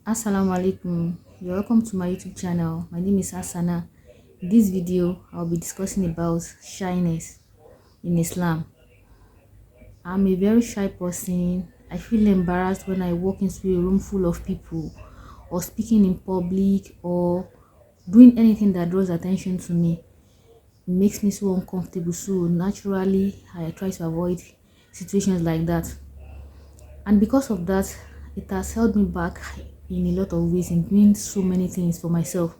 Assalamu alaikum. You're welcome to my YouTube channel. My name is Asana. In this video, I'll be discussing about shyness in Islam. I'm a very shy person. I feel embarrassed when I walk into a room full of people, or speaking in public, or doing anything that draws attention to me. It makes me so uncomfortable. So naturally, I try to avoid situations like that. And because of that, it has held me back in a lot of ways in doing so many things for myself.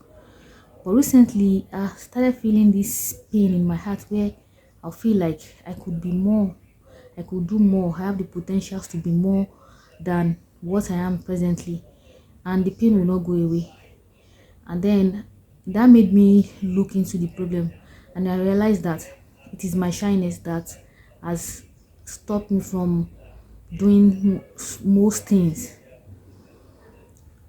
But recently, I started feeling this pain in my heart where I feel like I could be more, I could do more, I have the potentials to be more than what I am presently, and the pain will not go away. And then that made me look into the problem, and I realized that it is my shyness that has stopped me from doing most things.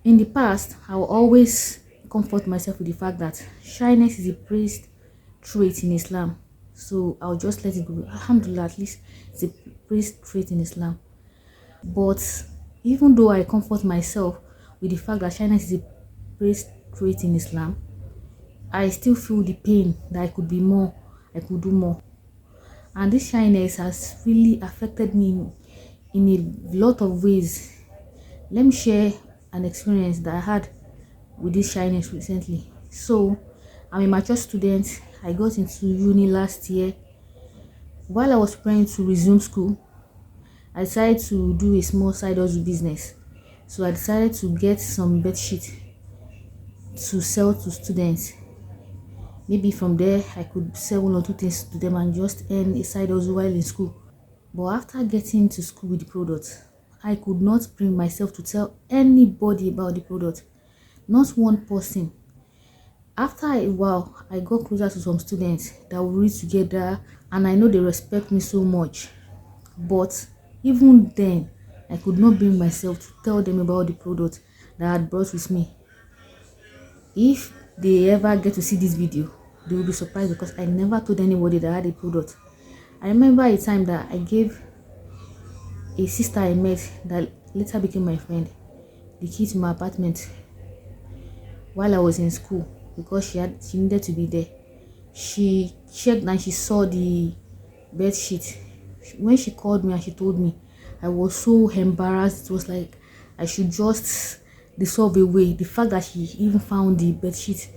In the past, I will always comfort myself with the fact that shyness is a praised trait in Islam. So I'll just let it go. Alhamdulillah, at least it's a praised trait in Islam. But even though I comfort myself with the fact that shyness is a praised trait in Islam, I still feel the pain that I could be more, I could do more. And this shyness has really affected me in a lot of ways. Let me share an experience that I had with this shyness recently. So I'm a mature student. I got into uni last year. While I was preparing to resume school, I decided to do a small side hustle business. So I decided to get some bed sheet to sell to students. Maybe from there I could sell one or two things to them and just earn a side hustle while in school. But after getting to school with the product, I could not bring myself to tell anybody about the product. Not one person. After a while, I got closer to some students that we read together, and I know they respect me so much. But even then, I could not bring myself to tell them about the product that I had brought with me. If they ever get to see this video, they will be surprised because I never told anybody that I had a product. I remember a time that I gave a sister I met that later became my friend the key to my apartment while I was in school because she needed to be there. She checked and she saw the bed sheet. When she called me and she told me, I was so embarrassed. It was like I should just dissolve away the fact that she even found the bed sheet.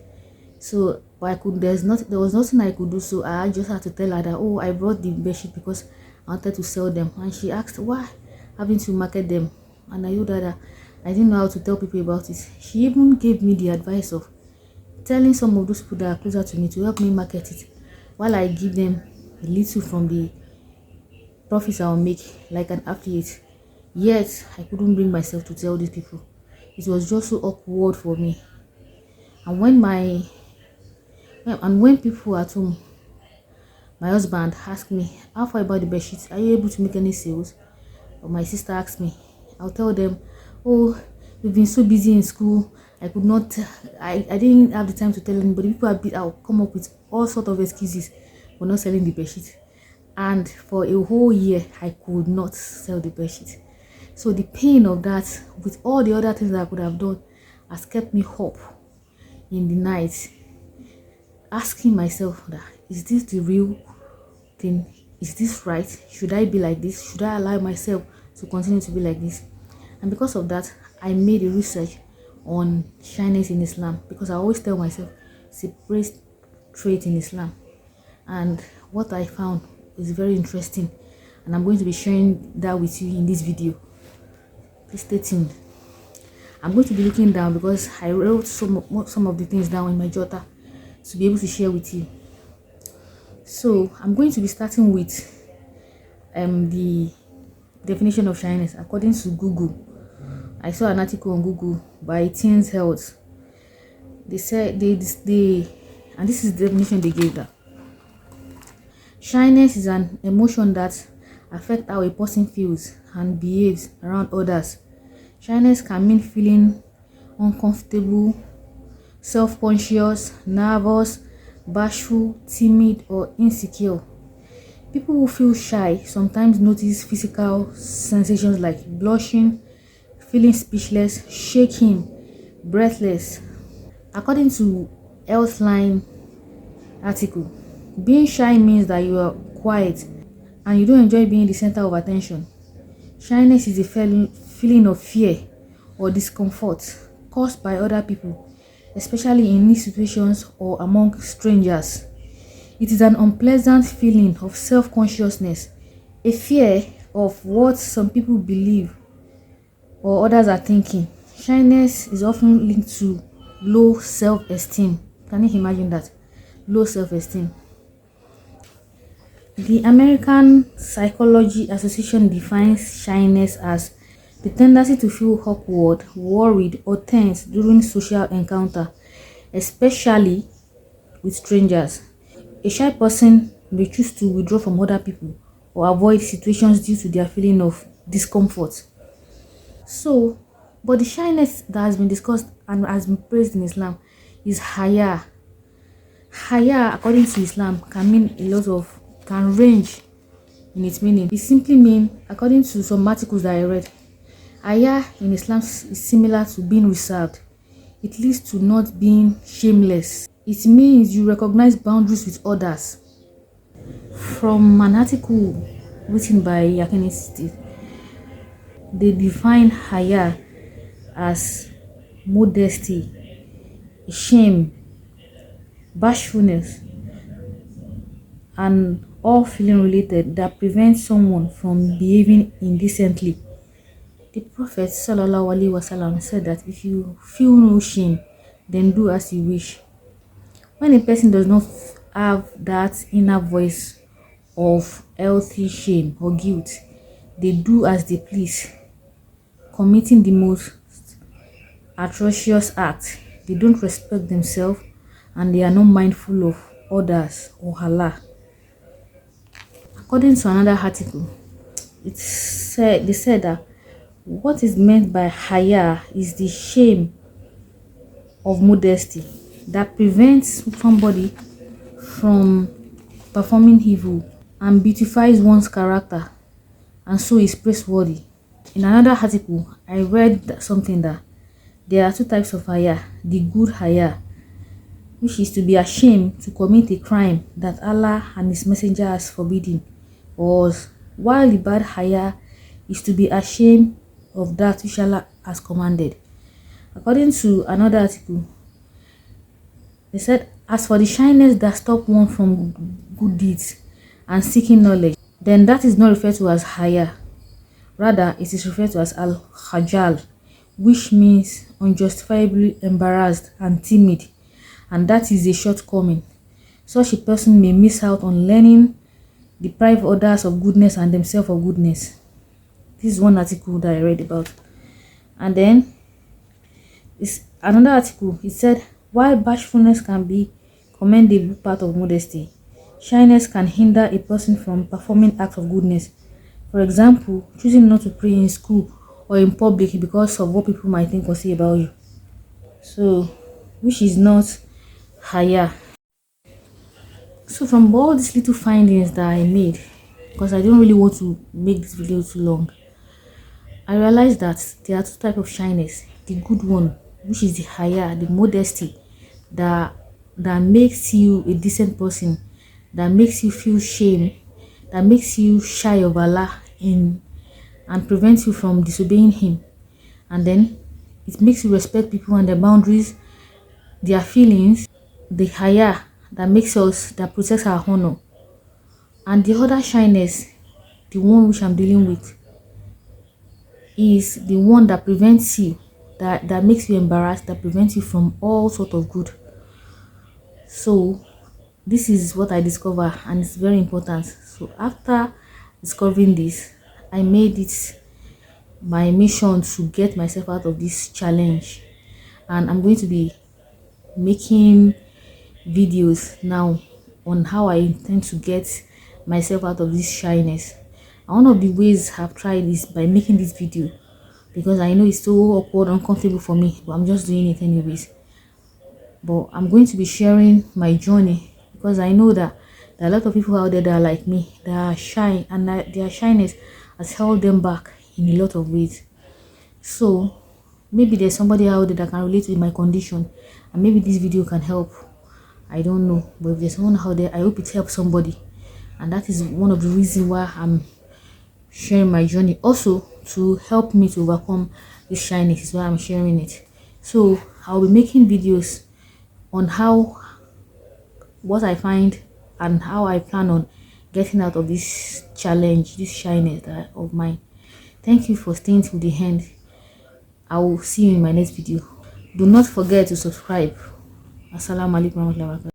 So but there was nothing I could do. So I just had to tell her that, oh, I brought the bed sheet because I wanted to sell them. And she asked, why having to market them? And I told her that I didn't know how to tell people about it. She even gave me the advice of telling some of those people that are closer to me to help me market it, while I give them a little from the profits I'll make, like an affiliate. Yet I couldn't bring myself to tell these people. It was just so awkward for me. And when people at home, my husband asked me, how far about the bed sheets? Are you able to make any sales? Or my sister asked me, I'll tell them, oh, we've been so busy in school. I could not, I didn't have the time to tell anybody. I'll come up with all sorts of excuses for not selling the bed sheet. And for a whole year, I could not sell the bed sheet. So the pain of that, with all the other things that I could have done, has kept me up in the night, asking myself that, is this the real thing? Is this right? Should I be like this? Should I allow myself to continue to be like this? And because of that, I made a research on shyness in Islam, because I always tell myself it's a praised trait in Islam. And what I found is very interesting, and I'm going to be sharing that with you in this video. Please stay tuned. I'm going to be looking down because I wrote some of the things down in my jotter to be able to share with you. So I'm going to be starting with the definition of shyness according to Google. I saw an article on Google by Teens Health. They said and this is the definition they gave that shyness is an emotion that affects how a person feels and behaves around others. Shyness can mean feeling uncomfortable, self-conscious, nervous, bashful, timid, or insecure. People who feel shy sometimes notice physical sensations like blushing, feeling speechless, shaking, breathless. According to Healthline article, being shy means that you are quiet and you don't enjoy being the center of attention. Shyness is a feeling of fear or discomfort caused by other people, especially in new situations or among strangers. It is an unpleasant feeling of self-consciousness, a fear of what some people believe or others are thinking. Shyness is often linked to low self-esteem. Can you imagine that? Low self-esteem. The American Psychology Association defines shyness as the tendency to feel awkward, worried, or tense during social encounter, especially with strangers. A shy person may choose to withdraw from other people or avoid situations due to their feeling of discomfort. So, but the shyness that has been discussed and has been praised in Islam is Haya. Haya, according to Islam, can mean a lot of, can range in its meaning. It simply means, according to some articles that I read, Haya in Islam is similar to being reserved. It leads to not being shameless. It means you recognize boundaries with others. From an article written by Yakini, they define Haya as modesty, shame, bashfulness, and all feeling related that prevents someone from behaving indecently. The Prophet ﷺ said that if you feel no shame, then do as you wish. When a person does not have that inner voice of healthy shame or guilt, they do as they please, committing the most atrocious act. They don't respect themselves and they are not mindful of others or Allah. According to another article, they said that what is meant by Haya is the shame of modesty that prevents somebody from performing evil and beautifies one's character and so is praiseworthy. In another article, I read something that there are two types of Haya: the good Haya, which is to be ashamed to commit a crime that Allah and His Messenger has forbidden, while the bad Haya is to be ashamed of that which Allah has commanded. According to another article, they said, as for the shyness that stops one from good deeds and seeking knowledge, then that is not referred to as Haya. Rather, it is referred to as Al-Khajal, which means unjustifiably embarrassed and timid, and that is a shortcoming. Such a person may miss out on learning, deprive others of goodness and themselves of goodness. This is one article that I read about. And then, another article, it said, while bashfulness can be commendable part of modesty, shyness can hinder a person from performing acts of goodness. For example, choosing not to pray in school or in public because of what people might think or say about you. So, which is not Haya. So from all these little findings that I made, because I don't really want to make this video too long, I realized that there are two types of shyness. The good one, which is the Haya, the modesty, that makes you a decent person, that makes you feel shame, that makes you shy of Allah and prevents you from disobeying Him. And then it makes you respect people and their boundaries, their feelings. The Haya, that protects our honor. And the other shyness, the one which I'm dealing with, is the one that prevents you, that makes you embarrassed, that prevents you from all sort of good. So this is what I discovered, and it's very important. So after discovering this, I made it my mission to get myself out of this challenge, and I'm going to be making videos now on how I intend to get myself out of this shyness. And one of the ways I've tried is by making this video, because I know it's so awkward, uncomfortable for me, but I'm just doing it anyways. But I'm going to be sharing my journey, because I know that there are a lot of people out there that are like me, that are shy, and that their shyness has held them back in a lot of ways. So maybe there's somebody out there that can relate with my condition, and maybe this video can help. I don't know, but if there's someone out there, I hope it helps somebody. And that is one of the reasons why I'm sharing my journey, also to help me to overcome this shyness is why I'm sharing it. So I'll be making videos on how, what I find, and how I plan on getting out of this challenge, this shyness of mine. Thank you for staying till the end. I will see you in my next video. Do not forget to subscribe. Assalamu alaikum warahmatullahi wabarakatuh.